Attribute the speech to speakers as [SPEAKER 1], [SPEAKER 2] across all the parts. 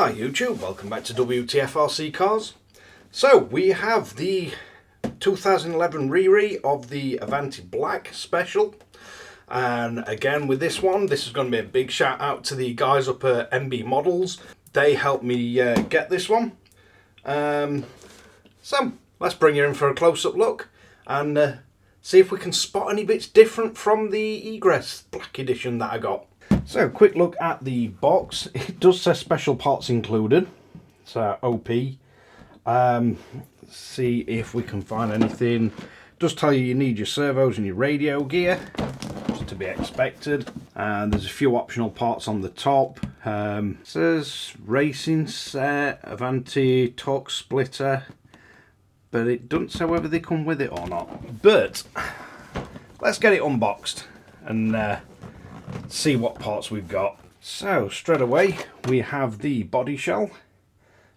[SPEAKER 1] Hi YouTube, welcome back to Wtf Rc Cars. So we have the 2011 re of the Avante Black Special, and again with this one, this is going to be a big shout out to the guys up at MB Models. They helped me get this one. So let's bring you in for a close-up look and see if we can spot any bits different from the Egress Black Edition that I got. So, quick look at the box. It does say special parts included, so OP. See if we can find anything. It does tell you need your servos and your radio gear, which is to be expected. And there's a few optional parts on the top. It says racing set, Avante torque splitter, but it doesn't say whether they come with it or not. But let's get it unboxed and see what parts we've got. So straight away we have the body shell,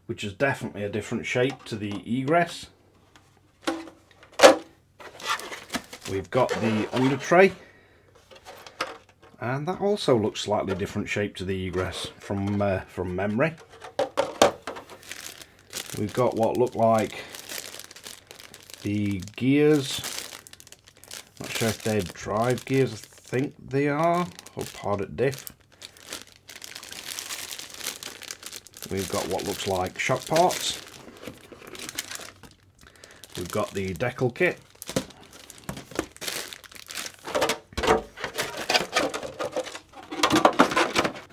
[SPEAKER 1] which is definitely a different shape to the Egress. We've got the under tray, and that also looks slightly different shape to the Egress from memory. We've got what look like the gears. Not sure if they're drive gears. I think they are, or part at diff. We've got what looks like shock parts. We've got the decal kit.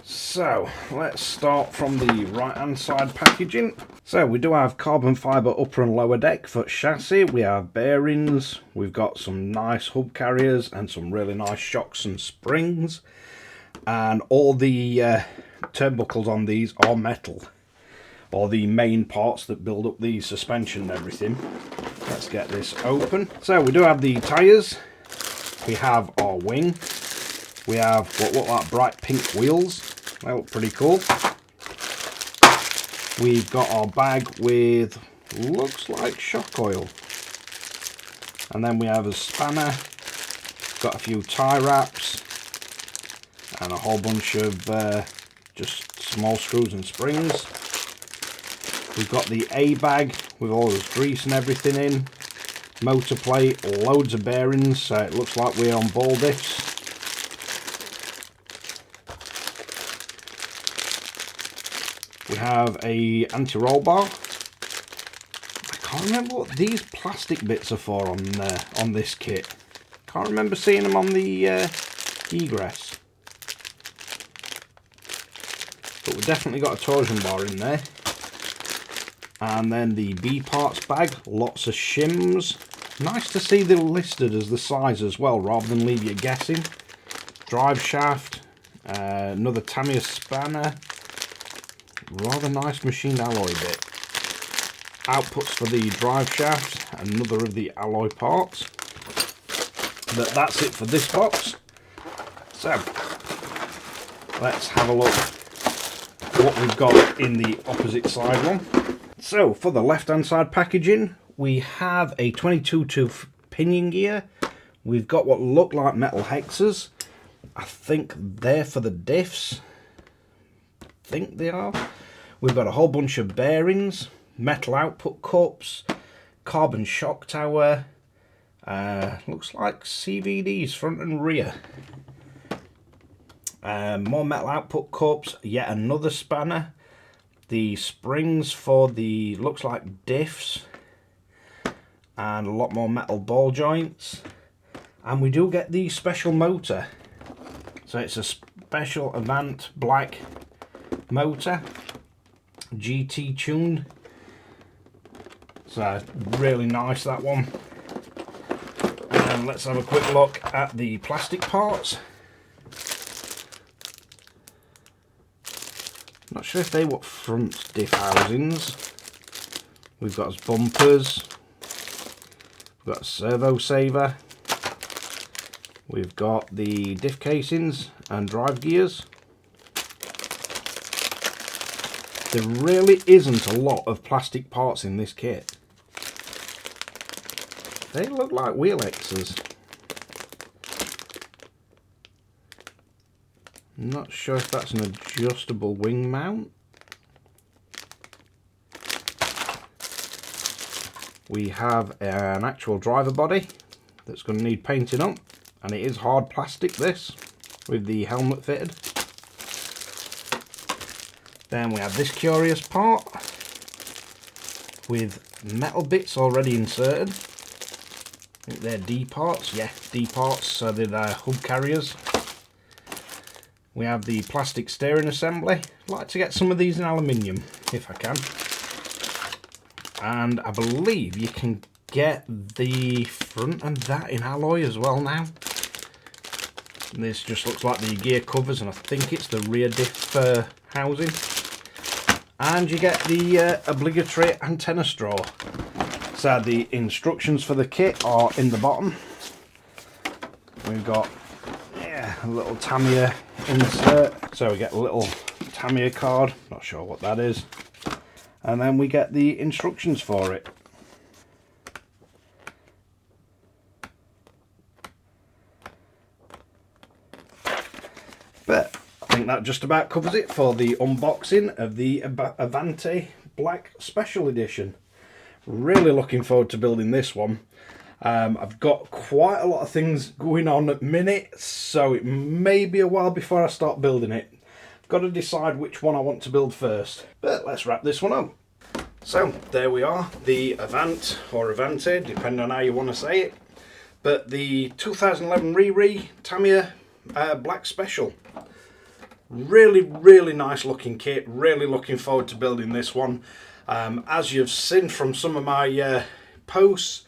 [SPEAKER 1] So let's start from the right hand side packaging. So we do have carbon fibre upper and lower deck for chassis. We have bearings. We've got some nice hub carriers and some really nice shocks and springs. And all the turnbuckles on these are metal, or the main parts that build up the suspension and everything. Let's get this open. So we do have the tyres. We have our wing. We have what look like bright pink wheels. They look pretty cool. We've got our bag with, looks like shock oil. And then we have a spanner. Got a few tie wraps. And a whole bunch of just small screws and springs. We've got the A bag with all this grease and everything in. Motor plate, loads of bearings, so it looks like we're on ball diffs. We have a anti-roll bar. I can't remember what these plastic bits are for on this kit. Can't remember seeing them on the Egress. But we've definitely got a torsion bar in there. And then the B parts bag, lots of shims. Nice to see they're listed as the size as well, rather than leave you guessing. Drive shaft, another TAMIYA spanner. Rather nice machined alloy bit. Outputs for the drive shaft, another of the alloy parts. But that's it for this box. So let's have a look what we've got in the opposite side one. So for the left hand side packaging, we have a 22 tooth pinion gear. We've got what look like metal hexes. I think they're for the diffs. I think they are. We've got a whole bunch of bearings, metal output cups, carbon shock tower, looks like CVDs front and rear. More metal output cups, yet another spanner. The springs for the, looks like diffs, and a lot more metal ball joints. And we do get the special motor. So it's a special Avante Black motor, GT tuned. So really nice, that one. And let's have a quick look at the plastic parts. Not sure if they were front diff housings. We've got as bumpers. We've got a servo saver. We've got the diff casings and drive gears. There really isn't a lot of plastic parts in this kit. They look like wheel X's. Not sure if that's an adjustable wing mount. We have an actual driver body that's going to need painting up, and it is hard plastic, this, with the helmet fitted. Then we have this curious part with metal bits already inserted. I think they're D parts, yeah, D parts, so they're hub carriers. We have the plastic steering assembly. I'd like to get some of these in aluminium if I can. And I believe you can get the front and that in alloy as well now. And this just looks like the gear covers, and I think it's the rear diff housing. And you get the obligatory antenna straw. So the instructions for the kit are in the bottom. We've got a little Tamiya insert, so we get a little Tamiya card, not sure what that is, and then we get the instructions for it. But I think that just about covers it for the unboxing of the Avante Black Special Edition. Really looking forward to building this one. I've got quite a lot of things going on at the minute, so it may be a while before I start building it. I've got to decide which one I want to build first, but let's wrap this one up. So there we are, the Avant, or Avante, depending on how you want to say it, but the 2011 Riri Tamiya Black Special. Really nice looking kit, really looking forward to building this one. As you've seen from some of my posts,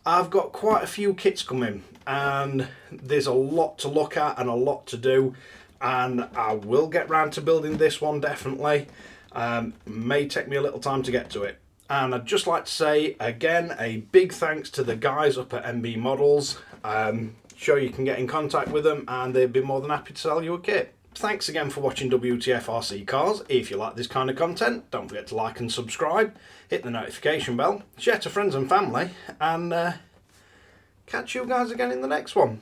[SPEAKER 1] I've got quite a few kits coming, and there's a lot to look at and a lot to do, and I will get round to building this one definitely. May take me a little time to get to it. And I'd just like to say again a big thanks to the guys up at MB Models. Sure you can get in contact with them and they'd be more than happy to sell you a kit. Thanks again for watching Wtf Rc Cars. If you like this kind of content, don't forget to like and subscribe, hit the notification bell, share to friends and family, and catch you guys again in the next one.